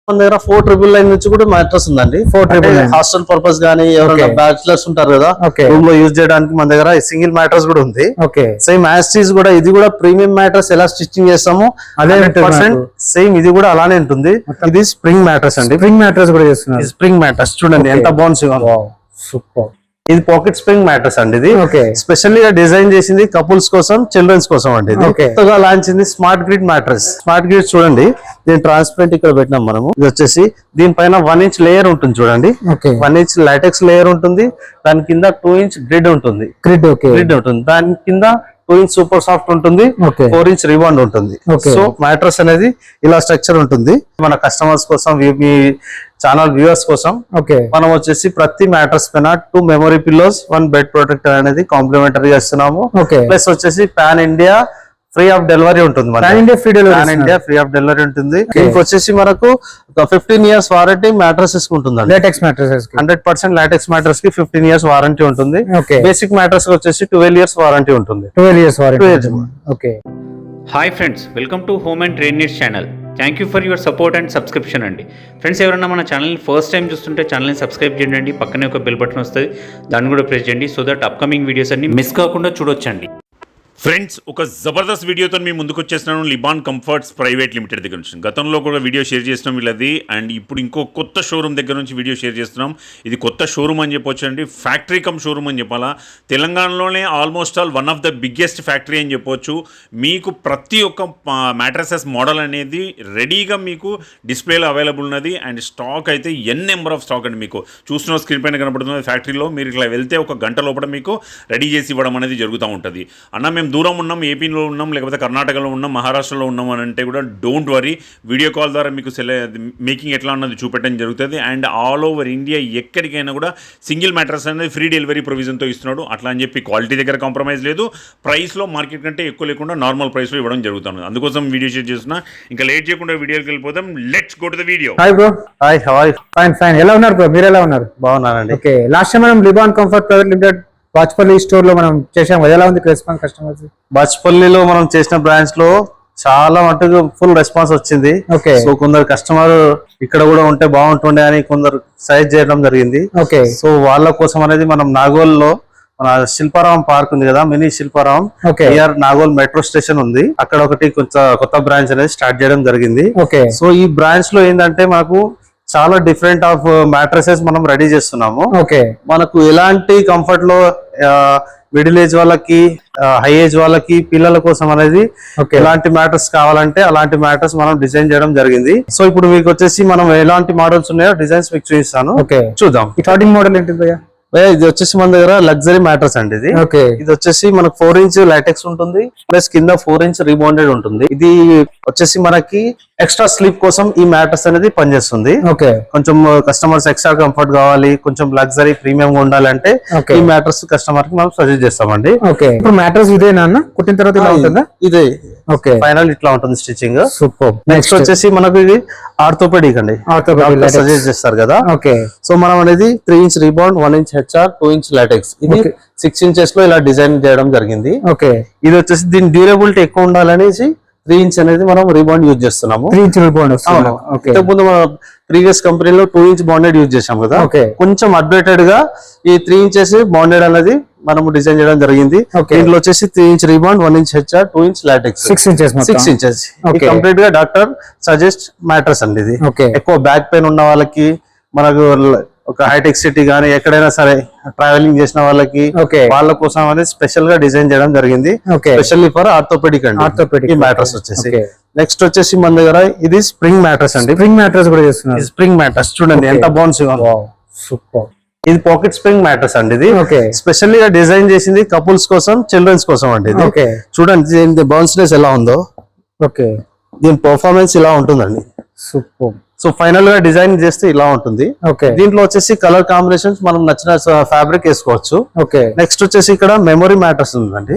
మన దగ్గర 4999 నుంచి కూడా మ్యాట్రస్ ఉందండి. 4999 హాస్టల్ పర్పస్ గానీ ఎవరైనా బ్యాచిలర్స్ ఉంటారు కదా రూమ్ లో యూజ్ చేయడానికి మన దగ్గర సింగిల్ మ్యాట్రస్ కూడా ఉంది. సేమ్ యాస్టీస్ కూడా ఇది కూడా ప్రీమియం మ్యాట్రస్ ఎలా స్టిచ్చింగ్ చేస్తామో అదే సేమ్ ఇది కూడా అలానే ఉంటుంది. ఇది స్ప్రింగ్ మ్యాట్రస్ అండి. స్ప్రింగ్ మ్యాట్రస్ కూడా చేస్తున్నారు. స్ప్రింగ్ మ్యాట్రస్ చూడండి ఎంత బాగుంది. సూపర్. ఇది పాకెట్ స్ప్రింగ్ మ్యాట్రస్ అండి. ఇది స్పెషల్లీ డిజైన్ చేసింది కపుల్స్ కోసం, చిల్డ్రన్స్ కోసం అండి. ఇది కొత్తగా లాంచ్ అయింది smart grid mattress. Smart grid చూడండి దీని ట్రాన్స్పరెంట్ ఇక్కడ పెట్టినాం మనము. ఇది వచ్చేసి దీనిపైన 1 ఇంచ్ లేయర్ ఉంటుంది చూడండి. 1 ఇంచ్ లాటెక్స్ లేయర్ ఉంటుంది. దాని కింద 2 ఇంచ్ గ్రిడ్ ఉంటుంది. గ్రిడ్ ఉంటుంది. దాని కింద 2 ఇంచ్ సూపర్ సాఫ్ట్ ఉంటుంది. 4 ఇంచ్ రిబాండ్ ఉంటుంది. సో మ్యాట్రస్ అనేది ఇలా స్ట్రక్చర్ ఉంటుంది. మన కస్టమర్స్ కోసం, మీ ఛానల్ వ్యూవర్స్ కోసం మనం వచ్చేసి ప్రతి మ్యాట్రస్ పైన 2 మెమరీ పిల్లోస్, 1 బెడ్ ప్రొటెక్టర్ అనేది కాంప్లిమెంటరీ చేస్తున్నాము. ప్లస్ వచ్చేసి pan India free of delivery ఉంటుంది. Pan India free of delivery ఉంటుంది. దీనికి వచ్చేసి మనకు 15 ఇయర్స్ వారంటీ మ్యాట్రసెస్ ఉంటుంది. లాటెక్స్ మ్యాట్రసెస్ 100% లాటెక్స్ మ్యాట్రస్ కి 15 ఇయర్స్ వారంటీ ఉంటుంది. బేసిక్ మ్యాట్రస్ వచ్చేసి 12 ఇయర్స్ వారంటీ ఉంటుంది. 12 years warranty. Okay. Hi friends, welcome to home and trade needs channel. Thank you for your support and subscription అండి. Friends, ఎవరైనా మన ఛానల్ని first time చూస్తుంటే ఛానల్ని సబ్స్క్రైబ్ చేయండి. పక్కనే ఒక బెల్ బటన్ వస్తుంది, దాన్ని కూడా ప్రెస్ చేయండి. సో దట్ అప్కమింగ్ వీడియోస్ అన్ని మిస్ కాకుండా చూడొచ్చండి. ఫ్రెండ్స్, ఒక జబర్దస్త్ వీడియోతో మీ ముందుకు వచ్చేస్తున్నాను. లిబాన్ కంఫర్ట్స్ ప్రైవేట్ లిమిటెడ్ దగ్గర నుంచి గతంలో కూడా వీడియో షేర్ చేస్తున్నాం వీళ్ళది. అండ్ ఇప్పుడు ఇంకో కొత్త షోరూమ్ దగ్గర నుంచి వీడియో షేర్ చేస్తున్నాం. ఇది కొత్త షోరూమ్ అని చెప్పొచ్చు అండి. ఫ్యాక్టరీ కమ్ షోరూమ్ అని చెప్పాలా. తెలంగాణలోనే almost all one of the biggest factory అని చెప్పొచ్చు. మీకు ప్రతి ఒక్క మ్యాట్రసెస్ మోడల్ అనేది రెడీగా మీకు డిస్ప్లేలో అవైలబుల్ ఉన్నది. అండ్ స్టాక్ అయితే నెంబర్ ఆఫ్ స్టాక్ అండి. మీకు చూస్తున్న స్క్రీన్ పైన కనబడుతున్నది ఫ్యాక్టరీలో. మీరు ఇట్లా వెళ్తే ఒక గంట లోపల మీకు రెడీ చేసి ఇవ్వడం అనేది జరుగుతూ ఉంటుంది. అన్న మేము దూరం ఉన్నాం, ఏపీలో ఉన్నాం, లేకపోతే కర్ణాటకలో ఉన్నాం, మహారాష్ట్రలో ఉన్నాం అని అంటే కూడా డోంట్ వరీ, వీడియో కాల్ ద్వారా మీకు మేకింగ్ ఎట్లా ఉన్నది చూపెట్టడం జరుగుతుంది. అండ్ ఆల్ ఓవర్ ఇండియా ఎక్కడికైనా కూడా సింగిల్ మ్యాట్రస్ అనేది ఫ్రీ డెలివరీ ప్రొవిజన్తో ఇస్తున్నాడు. అట్లా అని చెప్పి క్వాలిటీ దగ్గర కాంప్రమైజ్ లేదు, ప్రైస్లో మార్కెట్ కంటే ఎక్కువ లేకుండా నార్మల్ ప్రైస్లో ఇవ్వడం జరుగుతుంది. అందుకోసం వీడియో షేర్ చేస్తున్నా. ఇంకా లేట్ చేయకుండా వీడియోకి వెళ్ళిపోతాం. Let's go to the video. Hi bro. Hi, how are you? Fine fine. ఎలా ఉన్నారు బ్రో? మీరు ఎలా ఉన్నారు? బాగున్నానండి. ఓకే. లాస్ట్ టైం మనం Liban comfort private limited Bachupally store లో మనం చేసాం. ఎలా ఉంది రెస్పాన్స్ కస్టమర్స్? బాచ్పల్లిలో మనం చేసిన బ్రాంచ్ లో చాలా మటుకు ఫుల్ రెస్పాన్స్ వచ్చింది. సో కొందరు కస్టమర్ ఇక్కడ కూడా ఉంటే బాగుంటుండే అని కొందరు సజెస్ట్ చేయడం జరిగింది. సో వాళ్ళ కోసం అనేది మనం నాగోల్ లో మన శిల్పారాం పార్క్ ఉంది కదా, mini Shilparam, Nagole metro station ఉంది. అక్కడ ఒకటి కొత్త బ్రాంచ్ అనేది స్టార్ట్ చేయడం జరిగింది. సో ఈ బ్రాంచ్ లో ఏంటంటే మనకు చాలా డిఫరెంట్ ఆఫ్ మ్యాట్రసెస్ మనం రెడీ చేస్తున్నాము. మనకు ఎలాంటి కంఫర్ట్ లో మిడిల్ ఏజ్ వాళ్ళకి, హై ఏజ్ వాళ్ళకి, పిల్లల కోసం అనేది ఎలాంటి మ్యాట్రస్ కావాలంటే అలాంటి మ్యాట్రస్ మనం డిజైన్ చేయడం జరిగింది. సో ఇప్పుడు మీకు వచ్చేసి మనం ఎలాంటి మోడల్స్ ఉన్నాయో డిజైన్స్ మీకు చూపిస్తాను, చూద్దాం. స్టార్టింగ్ మోడల్ ఏంటి భయ్యా? ఇది వచ్చేసి మన దగ్గర లగ్జరీ మ్యాట్రస్ అండి. ఇది వచ్చేసి మనకు 4 ఇంచ్ లాటెక్స్ ఉంటుంది, ప్లస్ కింద 4 ఇంచ్ రీబౌండెడ్ ఉంటుంది. ఇది వచ్చేసి మనకి ఎక్స్ట్రా స్లీప్ కోసం ఈ మ్యాట్రస్ అనేది పనిచేస్తుంది. కొంచెం కస్టమర్స్ ఎక్స్ట్రా కంఫర్ట్ కావాలి, కొంచెం లగ్జరీ ప్రీమియం గా ఉండాలంటే ఈ మ్యాట్రస్ కస్టమర్ కి మనం సజెస్ట్ చేస్తామండి. ఇప్పుడు మ్యాట్రస్ ఇదేనా అన్న? కుట్టిన తర్వాత ఇలా ఉంటుందా? ఇదే ఫైనల్ ఇట్లా ఉంటుంది స్టిచ్చింగ్. సూపర్. నెక్స్ట్ వచ్చేసి మనకు ఇది ఆర్థోపెడిక్ అండి, సజెస్ట్ చేస్తారు కదా. సో మనం అనేది 3 inch rebound, 1 inch HR, 2 inch LaTeX, ఇది 6 ఇంచెస్ లో ఇలా డిజైన్ చేయడం జరిగింది. ఇది వచ్చేసి దీని డ్యూరబిలిటీ ఎక్కువ ఉండాలనేసి 3 ఇంచ్ అనేది మనం రీబౌండ్ యూజ్ చేస్తున్నాము. 3 ఇంచ్ రీబౌండ్. ఇంతకుముందు మనం ప్రీవియస్ కంపెనీలో 2 ఇంచ్ బాండెడ్ యూజ్ చేసాం కదా. కొంచెం అప్డేటెడ్ గా ఈ 3 ఇంచెస్ బాండెడ్ అనేది మనం డిజైన్ చేయడం జరిగింది. దీంట్లో వచ్చేసి 3 inch rebound, 1 inch HR, 2 inch LaTeX, 6 inches complete గా డాక్టర్ సజెస్ట్ మ్యాట్రస్ అండి. ఇది ఎక్కువ బ్యాక్ పెయిన్ ఉన్న వాళ్ళకి, మనకు ఒక హైటెక్ సిటీ గానీ ఎక్కడైనా సరే ట్రావెలింగ్ చేసిన వాళ్ళకి, వాళ్ళ కోసం అనేది స్పెషల్ గా డిజైన్ చేయడం జరిగింది. స్పెషల్లీ ఫర్ ఆర్థోపెడిక్ అండి ఈ మ్యాట్రస్ వచ్చేసి. నెక్స్ట్ వచ్చేసి మన దగ్గర ఇది స్ప్రింగ్ మ్యాట్రస్ అండి. స్ప్రింగ్ మ్యాట్రస్ కూడా చేస్తున్నారు. స్ప్రింగ్ మ్యాట్రస్ చూడండి ఎంత బాగుంది. సూపర్. ఇది పాకెట్ స్ప్రింగ్ మ్యాట్రస్ అండి. ఇది స్పెషల్లీ గా డిజైన్ చేసింది కపుల్స్ కోసం, చిల్డ్రన్స్ కోసం అండి. ఇది చూడండి దీని బౌన్స్నెస్ ఎలా ఉందో. దీని పర్ఫార్మెన్స్ ఇలా ఉంటుందండి. సూపర్. సో ఫైనల్ గా డిజైన్ చేస్తే ఇలా ఉంటుంది. దీంట్లో వచ్చేసి కలర్ కాంబినేషన్స్ మనం నచ్చిన ఫ్యాబ్రిక్ వేసుకోవచ్చు. నెక్స్ట్ వచ్చేసి ఇక్కడ మెమరీ మ్యాట్రస్ ఉందండి.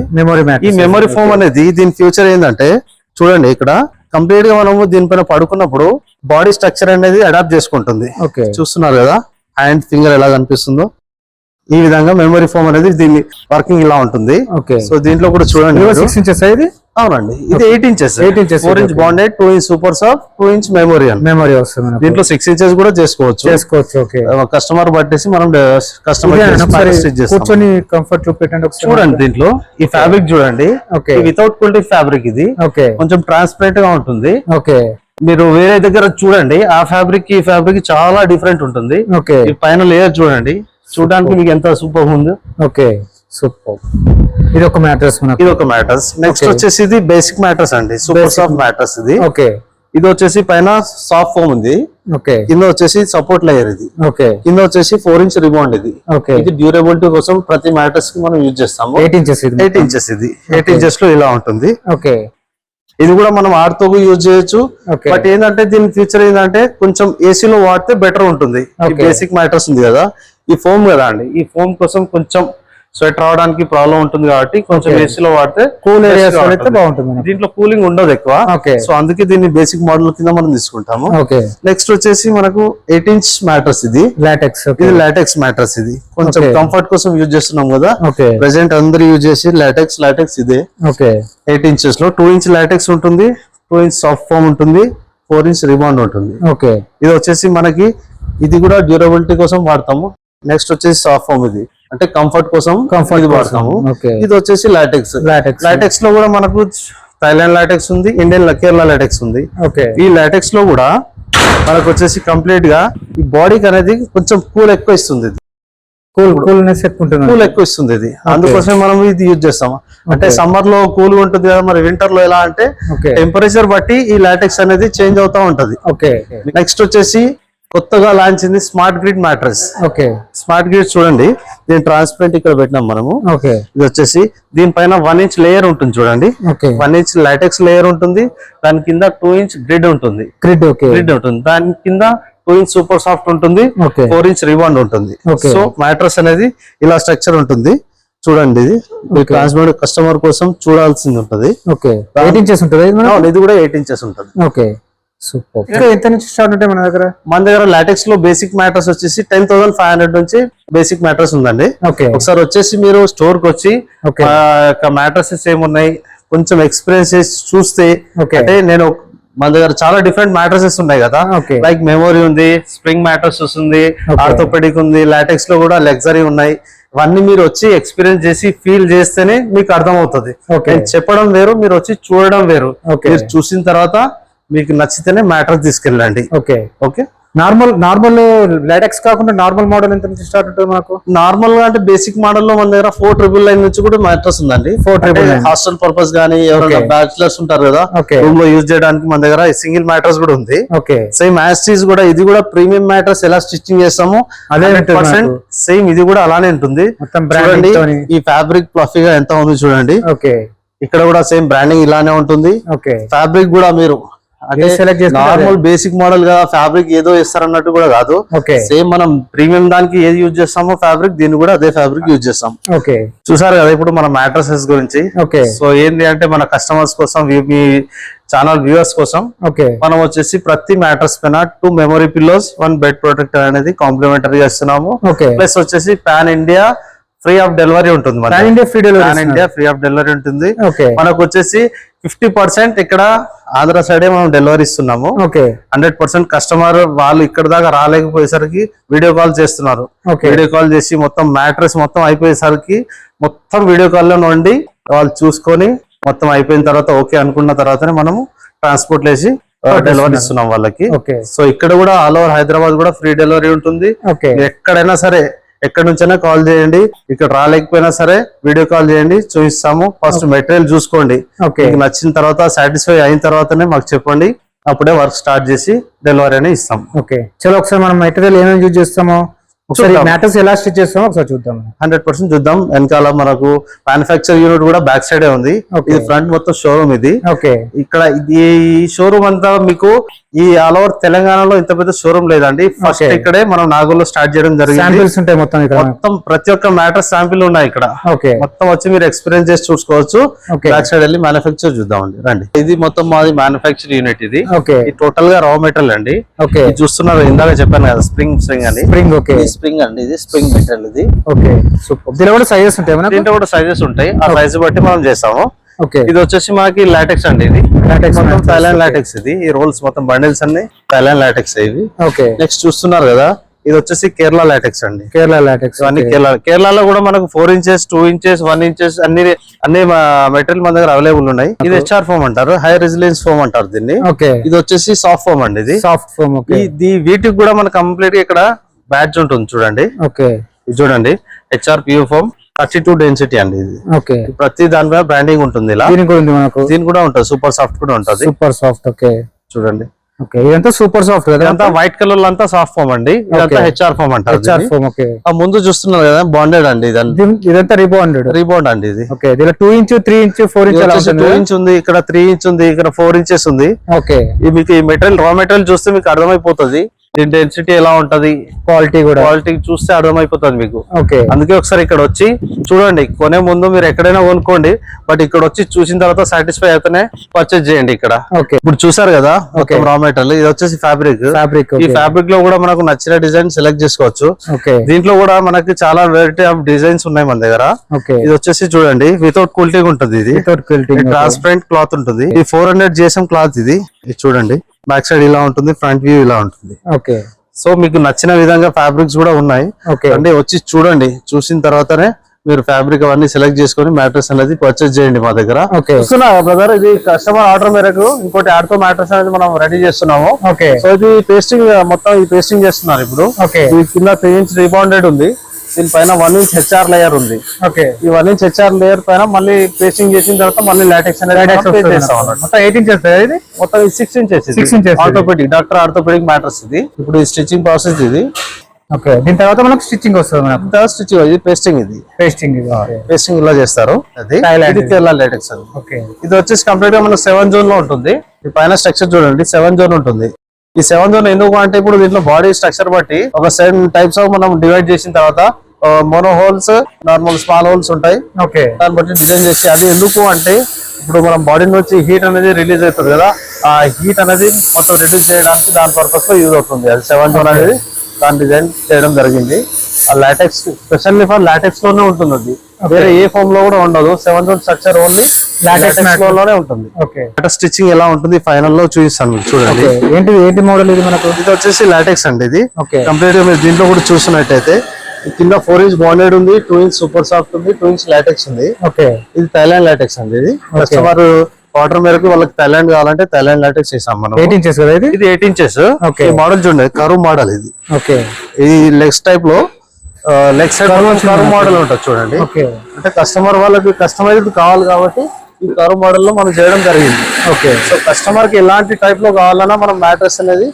ఈ మెమరీ ఫోమ్ అనేది దీని ఫ్యూచర్ ఏంటంటే చూడండి, ఇక్కడ కంప్లీట్ గా మనము దీనిపైన పడుకున్నప్పుడు బాడీ స్ట్రక్చర్ అనేది అడాప్ట్ చేసుకుంటుంది. చూస్తున్నారు కదా హ్యాండ్, ఫింగర్ ఎలా కనిపిస్తుందో ఈ విధంగా మెమరీ ఫోమ్ అనేది దీన్ని వర్కింగ్ ఇలా ఉంటుంది. సో దీంట్లో కూడా చూడండి 6 ఇంచెస్ ఇది అవునండి, ఇది 8 inches 8 inches, 4 inch bonded, 2 inch super soft, 2 inch memorial. Memory వస్తుంది మనకు. దీంట్లో 6 ఇంచెస్ కూడా చేసుకోవచ్చు. ఓకే. కస్టమర్ పట్టేసి మనం కస్టమర్ కూర్చొని కంఫర్ట్ పెట్టండి ఒకసారి. చూడండి దీంట్లో ఈ ఫ్యాబ్రిక్ చూడండి, వితౌట్ క్వాలిటీ ఫ్యాబ్రిక్ ఇది. ఓకే. కొంచెం ట్రాన్స్పరెంట్ గా ఉంటుంది. ఓకే. మీరు వేరే దగ్గర చూడండి, ఆ ఫ్యాబ్రిక్ ఈ ఫ్యాబ్రిక్ చాలా డిఫరెంట్ ఉంటుంది. ఓకే. ఈ పైన లేయర్ చూడండి, చూడడానికి మీకు ఎంత సూపర్ ఉంది. Okay, super. ఇది ఒక మ్యాట్రెస్ మనకి. ఇది ఒక మ్యాట్రెస్. నెక్స్ట్ వచ్చేసి ఇది బేసిక్ మ్యాట్రెస్ అండి, సూపర్ సాఫ్ట్ మ్యాట్రెస్ ఇది. ఓకే. ఇది వచ్చేసి పైన సాఫ్ట్ ఫోమ్ ఉంది. ఓకే. కింద వచ్చేసి సపోర్ట్ లేయర్ ఇది. ఓకే. కింద వచ్చేసి 4 ఇంచ్ రిబాండ్ ఇది. ఓకే. ఇది డ్యూరబిలిటీ కోసం ప్రతి మ్యాట్రెస్ కి మనం యూజ్ చేస్తాము. 8 ఇంచెస్ ఇది. 8 ఇంచెస్ ఇది. 8 ఇంచెస్ లో ఇలా ఉంటుంది. ఓకే. ఇది కూడా మనం ఆడుతో యూజ్ చేయొచ్చు. బట్ ఏంటంటే దీని ఫీచర్ ఏంటంటే కొంచెం ఏసీలో వాడితే బెటర్ ఉంటుంది. బేసిక్ మ్యాట్రెస్ ఉంది కదా, ఈ ఫోమ్ కదా అండి, ఈ ఫోమ్ కోసం కొంచెం స్వెట్ రావడానికి ప్రాబ్లం ఉంటుంది కాబట్టి కొంచెం ఏసీలో వాడితే కూల్ ఏరియాస్ అయితే బాగుంటుంది. దీంట్లో కూలింగ్ ఉండదు ఎక్కువ, సో అందుకే దీన్ని బేసిక్ మోడల్ కింద మనం తీసుకుంటాము. నెక్స్ట్ వచ్చేసి మనకు 8 ఇంచ్ మ్యాట్రెస్ ఇది, లాటెక్స్. ఇది లాటెక్స్ మ్యాట్రెస్. ఇది కొంచెం కంఫర్ట్ కోసం యూజ్ చేస్తున్నాం కదా, ప్రెసెంట్ అందరూ యూజ్ చేసి లాటెక్స్ ఇదే. 8 ఇంచెస్ లో 2 ఇంచ్ లాటెక్స్ ఉంటుంది, 2 ఇంచ్ సాఫ్ట్ ఫోమ్ ఉంటుంది, 4 ఇంచ్ రిబాండ్ ఉంటుంది. ఇది వచ్చేసి మనకి ఇది కూడా డ్యూరబిలిటీ కోసం వాడతాము. నెక్స్ట్ వచ్చేసి సాఫ్ట్ ఫోమ్, ఇది అంటే కంఫర్ట్ కోసం ఇది వాడతాము. ఇది వచ్చేసి లాటెక్స్. లాటెక్స్ లో కూడా మనకు థైలాండ్ లాటెక్స్ ఉంది, ఇండియన్ కేరళ లాటెక్స్ ఉంది. ఈ లాటెక్స్ లో కూడా మనకు వచ్చేసి కంప్లీట్ గా ఈ బాడీకి అనేది కొంచెం కూల్ ఎక్కువ ఇస్తుంది. కూల్ ఎక్కువ ఇస్తుంది ఇది, అందుకోసం మనం ఇది యూజ్ చేస్తాము. అంటే సమ్మర్ లో కూల్ ఉంటుంది కదా, మరి వింటర్ లో ఎలా అంటే టెంపరేచర్ బట్టి ఈ లాటెక్స్ అనేది చేంజ్ అవుతా ఉంటది. నెక్స్ట్ వచ్చేసి కొత్తగా లాంచ్ అయింది smart grid mattress. Smart grid చూడండి, దీని ట్రాన్స్పరెంట్ ఇక్కడ పెట్టినాం మనము. ఇది వచ్చేసి దీనిపైన 1 ఇంచ్ లేయర్ ఉంటుంది చూడండి, 1 ఇంచ్ లాటెక్స్ లేయర్ ఉంటుంది, దాని కింద 2 ఇంచ్ గ్రిడ్ ఉంటుంది. గ్రిడ్ ఉంటుంది, దాని కింద 2 ఇంచ్ సూపర్ సాఫ్ట్ ఉంటుంది, 4 ఇంచ్ రిబాండ్ ఉంటుంది. సో మ్యాట్రెస్ అనేది ఇలా స్ట్రక్చర్ ఉంటుంది. చూడండి, ఇది ట్రాన్స్పరెంట్ కస్టమర్ కోసం చూడాల్సింది ఉంటుంది. 8 ఇంచెస్ ఉంటుంది. ఇది కూడా 8 ఇంచెస్ ఉంటుంది. సూపర్. ఇంకా ఎంత నుంచి స్టార్ట్ ఉంటాయి మన దగ్గర? లాటెక్స్ లో బేసిక్ మ్యాట్రెస్ వచ్చేసి 10,500 నుంచి బేసిక్ మ్యాట్రెస్ ఉందండి. ఒకసారి వచ్చేసి మీరు స్టోర్ కి వచ్చి మ్యాట్రెసెస్ ఏమున్నాయి కొంచెం ఎక్స్పీరియన్స్ చేసి చూస్తే, అంటే నేను మన దగ్గర చాలా డిఫరెంట్ మ్యాట్రెసెస్ ఉన్నాయి కదా, లైక్ మెమోరీ ఉంది, స్ప్రింగ్ మ్యాట్రెస్ వస్తుంది, ఆర్థోపెడిక్ ఉంది, లాటెక్స్ లో కూడా లగ్జరీ ఉన్నాయి. ఇవన్నీ మీరు వచ్చి ఎక్స్పీరియన్స్ చేసి ఫీల్ చేస్తేనే మీకు అర్థం అవుతుంది. చెప్పడం వేరు, మీరు వచ్చి చూడడం వేరు. మీరు చూసిన తర్వాత మీకు నచ్చితేనే మ్యాట్రెస్ తీసుకెళ్ళండి. ఓకే. నార్మల్ లాటెక్స్ కాకుండా నార్మల్ మోడల్ ఎంత నుంచి స్టార్ట్ ఉంటుంది మనకు? నార్మల్ గా అంటే బేసిక్ మోడల్ లో మన దగ్గర 4,999 నుంచి కూడా మ్యాట్రెస్ ఉందండి. 4,999 హాస్టల్ పర్పస్ గానీ ఎవరైనా బ్యాచిలర్స్ ఉంటారు కదా, రూమ్ లో యూజ్ చేయడానికి మన దగ్గర సింగిల్ మ్యాట్రెస్ కూడా ఉంది. సేమ్ యాస్టీస్ కూడా ఇది కూడా ప్రీమియం మ్యాట్రెస్ ఎలా స్టిచ్చింగ్ చేస్తామో అదే 100% సేమ్ ఇది కూడా అలానే ఉంటుంది. చూడండి ఈ ఫ్యాబ్రిక్ ఫ్లఫీగా ఎంత ఉంది చూడండి. ఇక్కడ కూడా సేమ్ బ్రాండింగ్ ఇలానే ఉంటుంది. ఫ్యాబ్రిక్ కూడా మీరు నార్మల్ బేసిక్ మోడల్ గా ఫ్యాబ్రిక్ ఏదో ఇస్తారన్నట్టు కూడా కాదు, సేమ్ మనం ప్రీమియం దానికి ఏది యూజ్ చేస్తామో ఫ్యాబ్రిక్, దీన్ని కూడా అదే ఫ్యాబ్రిక్ యూజ్ చేస్తాం. చూసారు కదా ఇప్పుడు మన మ్యాట్రెసెస్ గురించి. సో ఏంటి అంటే మన కస్టమర్స్ కోసం, మీ ఛానల్ వ్యూవర్స్ కోసం మనం వచ్చేసి ప్రతి మ్యాట్రెస్ పైన 2 మెమరీ పిల్లోస్, 1 బెడ్ ప్రొటెక్టర్ అనేది కాంప్లిమెంటరీ చేస్తున్నాము. ప్లస్ వచ్చేసి pan India free of delivery ఉంటుంది. ఇండియా ఫ్రీ ఆఫ్ డెలివరీ ఉంటుంది. మనకు వచ్చేసి 50% ఇక్కడ ఆంధ్ర సైడే మనం డెలివరీ ఇస్తున్నాము. 100% కస్టమర్ వాళ్ళు ఇక్కడ దాకా రాలేకపోయేసరికి వీడియో కాల్ చేస్తున్నారు. వీడియో కాల్ చేసి మొత్తం మ్యాట్రెస్ మొత్తం అయిపోయేసరికి మొత్తం వీడియో కాల్ లో నుండి వాళ్ళు చూసుకొని మొత్తం అయిపోయిన తర్వాత ఓకే అనుకున్న తర్వాతనే మనము ట్రాన్స్పోర్ట్ వేసి డెలివరీ ఇస్తున్నాం వాళ్ళకి. సో ఇక్కడ కూడా ఆల్ ఓవర్ హైదరాబాద్ కూడా ఫ్రీ డెలివరీ ఉంటుంది. ఎక్కడైనా సరే ఎక్కడి నుంచైనా కాల్ చేయండి, ఇక్కడ రాలేకపోయినా సరే వీడియో కాల్ చేయండి, చూపిస్తాము. ఫస్ట్ మెటీరియల్ చూసుకోండి, మీకు నచ్చిన తర్వాత సాటిస్ఫై అయిన తర్వాతనే మాకు చెప్పండి, అప్పుడే వర్క్ స్టార్ట్ చేసి డెలివరీ అని ఇస్తాం. చలో ఒకసారి మనం మెటీరియల్ ఏమేమి యూజ్ చేస్తామో ఒకసారి మ్యాట్రెస్ ఎలా స్టిచ్ చేస్తామో ఒకసారి చూద్దాం. 100% చూద్దాం. వెనకాల మనకు మ్యానుఫ్యాక్చర్ యూనిట్ కూడా బ్యాక్ సైడ్ ఉంది. ఇది ఫ్రంట్ మొత్తం షోరూమ్. ఇది ఇక్కడ ఈ షోరూమ్ అంతా మీకు ఈ ఆల్ ఓవర్ తెలంగాణలో ఇంత పెద్ద షోరూమ్ లేదండి. ఫస్ట్ ఇక్కడే మనం నాగూర్లో స్టార్ట్ చేయడం జరిగింది. మొత్తం ప్రతి ఒక్క మ్యాట్రెస్ శాంపిల్ ఉన్నాయి ఇక్కడ. మొత్తం వచ్చి మీరు ఎక్స్పీరియన్స్ చేసి చూసుకోవచ్చు. బ్యాక్ సైడ్ వెళ్ళి మ్యానుఫ్యాక్చర్ చూద్దామండి, రండి. ఇది మొత్తం మాది మ్యానుఫ్యాక్చర్ యూనిట్. ఇది టోటల్ గా రా మెటీరియల్ అండి. చూస్తున్నారు, ఇందాక చెప్పాను కదా స్ప్రింగ్ అని. స్ప్రింగ్ అండి, ఇది స్ప్రింగ్ మెటీరియల్. ఇది దీంట్లో కూడా సైజెస్ ఉంటాయి. దీంట్లో కూడా సైజెస్ ఉంటాయి, ఆ సైజ్ బట్టి మనం చేస్తాము. ఓకే ఇది వచ్చేసి మనకి లాటెక్స్ అండి. ఇది Latex మొత్తం mattress, థైలాండ్ okay. లాటెక్స్. ఇది ఈ రోల్స్ మొత్తం బండిల్స్ అన్ని థైలాండ్ లాటెక్స్ ఇవి. ఓకే నెక్స్ట్ చూస్తున్నారు కదా, ఇది వచ్చేసి కేరళ లాటెక్స్ అండి. కేరళ లాటెక్స్ ఇవన్నీ కేరళలో కూడా మనకు 4 ఇంచెస్ 2 ఇంచెస్ 1 ఇంచెస్ అన్ని మెటీరియల్ మన దగ్గర అవైలబుల్ ఉన్నాయి. ఇది హెచ్ఆర్ ఫోమ్ అంటారు, హై రెసిలియన్స్ ఫోమ్ అంటారు దీన్ని. ఓకే ఇది వచ్చేసి సాఫ్ట్ ఫోమ్ అండి. ఇది సాఫ్ట్ ఫోమ్. ఓకే వీటికి కూడా మనకు కంప్లీట్ గా ఇక్కడ బ్యాడ్జ్ ఉంటుంది చూడండి. ఓకే ఇది చూడండి, హెచ్ఆర్ పియూ ఫోమ్ 32 డెన్సిటీ అండి. ఇది ఓకే ప్రతి దాని మీద బ్రాండింగ్ ఉంటుంది. ఇలా దీని కూడా ఉంది మనకు. దీని కూడా ఉంటుంది, సూపర్ సాఫ్ట్ కూడా ఉంటుంది. Super soft. ఓకే చూడండి, ఓకే ఇదంతా సూపర్ సాఫ్ట్ కదా. ఇదంతా వైట్ కలర్ లో అంతా సాఫ్ట్ ఫోమ్ అండి. ఇదంతా హెచ్ఆర్ ఫోమ్ అంటారు. HR foam. ఓకే ఆ ముందు చూస్తున్నారు కదా, బాండెడ్ అండి. ఇదంతా రీబాండెడ్. రీబౌండ్ అండి ఇది. ఓకే దీనిలో 2 ఇంచ్ 3 ఇంచ్ 4 ఇంచ్ అలా ఉంటుంది. 2 ఇంచ్ ఉంది, ఇక్కడ 3 ఇంచ్ ఉంది, ఇక్కడ 4 ఇంచెస్ ఉంది. ఓకే ఇది మీకు ఈ మెటీరియల్ రా మెటీరియల్ చూస్తే మీకు అర్థమైపోతుంది దీని డెన్సిటీ ఎలా ఉంటది, క్వాలిటీ కూడా. క్వాలిటీ చూస్తే అర్థమైపోతుంది మీకు. ఓకే అందుకే ఒకసారి ఇక్కడ వచ్చి చూడండి. కొనే ముందు మీరు ఎక్కడైనా కొనుక్కోండి, బట్ ఇక్కడ వచ్చి చూసిన తర్వాత సాటిస్ఫై అయితేనే పర్చేజ్ చేయండి ఇక్కడ. ఓకే ఇప్పుడు చూసారు కదా మొత్తం రా మెటీరియల్. ఇది వచ్చేసి ఫ్యాబ్రిక్. ఈ ఫ్యాబ్రిక్ లో కూడా మనకు నచ్చిన డిజైన్ సెలెక్ట్ చేసుకోవచ్చు. ఓకే దీంట్లో కూడా మనకి చాలా వెరైటీ ఆఫ్ డిజైన్స్ ఉన్నాయి మన దగ్గర. ఓకే ఇది వచ్చేసి చూడండి, వితౌట్ క్వాలిటీ ఉంటుంది. ఇది వితౌట్ క్వాలిటీ ట్రాన్స్పరెంట్ క్లాత్ ఉంటుంది. ఇది 400 GSM క్లాత్. ఇది చూడండి, బ్యాక్ సైడ్ ఇలా ఉంటుంది, ఫ్రంట్ వ్యూ ఇలా ఉంటుంది. ఓకే సో మీకు నచ్చిన విధంగా ఫ్యాబ్రిక్స్ కూడా ఉన్నాయి. ఓకే అంటే వచ్చి చూడండి, చూసిన తర్వాతనే మీరు ఫ్యాబ్రిక్ అవన్నీ సెలెక్ట్ చేసుకొని మ్యాట్రెస్ అనేది పర్చేస్ చేయండి మా దగ్గర. ఓకే చూస్తున్నా బ్రదర్, ఇది కస్టమర్ ఆర్డర్ మేరకు ఇంకోటి ఆడుతో మ్యాట్రెస్ అనేది మనం రెడీ చేస్తున్నాము. ఓకే సో ఇది పేస్టింగ్, మొత్తం ఈ పేస్టింగ్ చేస్తున్నారు ఇప్పుడు. ఓకే ఈ కింద 3 ఇంచ్ రీబాండెడ్ ఉంది, దీనిపైన 1 ఇంచ్ హెచ్ఆర్ లేయర్ ఉంది. ఓకే ఈ 1 ఇంచ్ హెచ్ఆర్ లేయర్ పైన మళ్ళీ పేస్టింగ్ చేసిన తర్వాత మళ్ళీ లాటెక్స్ అనేది చేస్తాం అన్నమాట. మొత్తం 8 ఇంచెస్ ఇది. మొత్తం 6 inches 6 inches orthopaedic, doctor orthopaedic mattress ఇది. ఇప్పుడు ఈ స్టిచ్చింగ్ ప్రాసెస్ ఇది. ఓకే దీని తర్వాత మనకు స్టిచ్చింగ్ వస్తుంది. మనకు స్టిచ్చింగ్ ఇది పేస్టింగ్. ఇది పేస్టింగ్. ఇది పేస్టింగ్ ఇలా చేస్తారు. అది Thailand ఇది కేరళ లాటెక్స్ అది. ఓకే ఇది వచ్చేసి కంప్లీట్ గా మనకు 7 జోన్ లో ఉంటుంది. ఈ పైన స్ట్రక్చర్ చూడండి, 7 జోన్ ఉంటుంది. ఈ 7 జోన్ ఎందుకు అంటే ఇప్పుడు దీంట్లో బాడీ స్ట్రక్చర్ బట్టి ఒక 7 టైప్స్ ఆఫ్ మనం డివైడ్ చేసిన తర్వాత mono holes, normal small holes ఉంటాయి. ఓకే దాన్ని బట్టి డిజైన్ చేసి, అది ఎందుకు అంటే ఇప్పుడు మనం బాడీ నుంచి హీట్ అనేది రిలీజ్ అవుతుంది కదా, ఆ హీట్ అనేది మొత్తం రిడ్యూస్ చేయడానికి దాని పర్పస్ లో యూజ్ అవుతుంది. అది 7 జోన్ అనేది దాని డిజైన్ చేయడం జరిగింది. ఆ లాటెక్స్ స్పెషల్లీ ఫర్ లాటెక్స్ లోనే ఉంటుంది. అది వేరే ఏ ఫోమ్ లో కూడా ఉండదు. 7 జోన్ స్ట్రక్చర్ ఓన్లీ లాటెక్స్ లోనే ఉంటుంది. ఓకే స్టిచ్చింగ్ ఎలా ఉంటుంది ఫైనల్ లో చూపిస్తాను మీకు. చూడండి, ఏంటి మోడల్ ఇది మనకు. ఇది వచ్చేసి లాటెక్స్ అండి. ఇది ఓకే కంప్లీట్ గా మీరు దీంట్లో కూడా చూస్తున్నట్టయితే కింద 4 ఇంచ్ బాండెడ్ ఉంది, 2 ఇంచ్ సూపర్ సాఫ్ట్ ఉంది, 2 ఇంచ్ లాటెక్స్ ఉంది. ఓకే ఇది థైలాండ్ లాటెక్స్ అండి. ఇది కస్టమర్ ఆర్డర్ మేరకు వాళ్ళకి థైలాండ్ కావాలంటే థైలాండ్ లాటెక్స్ చేసాం మనం. 8 ఇంచెస్ కదా ఇది. ఇది 8 ఇంచెస్. ఓకే ఈ మోడల్ చూడండి, కరువు మోడల్ ఇది. ఓకే ఈ లెగ్స్ టైప్ లో లెగ్ సైడ్ కరువు మోడల్ ఉంటుంది చూడండి. ఓకే అంటే కస్టమర్ వాళ్ళకి కస్టమైజ్డ్ కావాలి కాబట్టి ఈ కరువు మోడల్ లో మనం చేయడం జరిగింది. ఓకే సో కస్టమర్ కి ఎలాంటి టైప్ లో కావాలన్నా మనం మ్యాట్రెస్ అనేది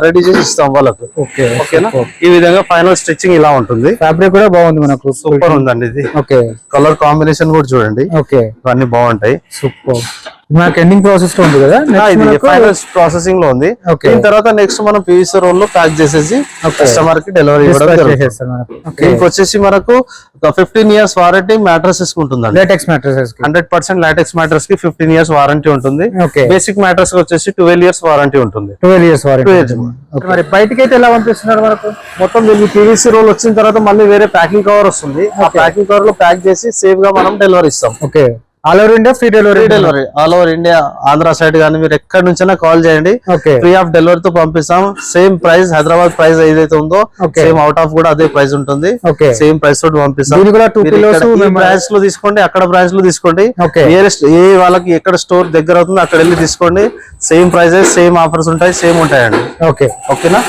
రెడీ చేసి ఇస్తాం వాళ్ళకు. ఓకే ఓకేనా, ఈ విధంగా ఫైనల్ స్టిచ్చింగ్ ఇలా ఉంటుంది. ఫ్యాబ్రిక్ కూడా బాగుంది మనకు, సూపర్ ఉందండి ఇది. ఓకే కలర్ కాంబినేషన్ కూడా చూడండి, ఓకే ఇవన్నీ బాగుంటాయి. సూపర్. మనకి ఎండింగ్ ప్రాసెస్ లో ఉంది కదా, ఇది ఫైనల్ ప్రాసెసింగ్ లో ఉంది. దీని తర్వాత నెక్స్ట్ మనం పీవీసీ రోల్ లో ప్యాక్ చేసేసి కస్టమర్ కి డెలివరీ ఇవ్వడం జరుగుతుంది. దీనికి వచ్చేసి మనకు 15 years వారంటీ మ్యాట్రసెస్ ఉంటుందండి. లాటెక్స్ మ్యాట్రసెస్ 100% లాటెక్స్ మ్యాట్రస్ కి 15 years వారంటీ ఉంటుంది. ఓకే బేసిక్ మ్యాట్రస్ వచ్చేసి 12 years వారంటీ ఉంటుంది. 12 years వారంటీ. మరి బయటకి అయితే ఎలా పంపిస్తున్నారు మనకు? మొత్తం దీనికి పీవీసీ రోల్ వచ్చిన తర్వాత మళ్ళీ వేరే ప్యాకింగ్ కవర్ వస్తుంది. ఆ ప్యాకింగ్ కవర్ లో ప్యాక్ చేసి సేఫ్ గా మనం డెలివరీ ఇస్తాం. Okay all over India free delivery. All over India, Andhra side కానీ మీరు ఎక్కడి నుంచైనా కాల్ చేయండి, ఓకే ఫ్రీ ఆఫ్ డెలివరీ తో పంపిస్తాం. సేమ్ ప్రైస్ హైదరాబాద్ ప్రైస్ ఏదైతే ఉందో సేమ్ అవుట్ ఆఫ్ కూడా అదే ప్రైస్ ఉంటుంది. ఓకే సేమ్ ప్రైస్ తోటి పంపిస్తాం. బ్రాంచ్ లో తీసుకోండి, అక్కడ బ్రాంచ్ లో తీసుకోండి, నియరెస్ట్ ఏ వాళ్ళకి ఎక్కడ స్టోర్ దగ్గర అవుతుందో అక్కడ వెళ్ళి తీసుకోండి. సేమ్ ప్రైసెస్, సేమ్ ఆఫర్స్ ఉంటాయి, సేమ్ ఉంటాయండి. ఓకే ఓకేనా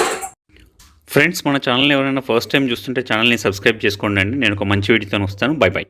ఫ్రెండ్స్, మన ఛానల్ ఎవరైనా ఫస్ట్ టైం చూస్తుంటే ఛానల్ని సబ్స్క్రైబ్ చేసుకోండి అండి. నేను ఒక మంచి వీడియోతో వస్తాను. By by.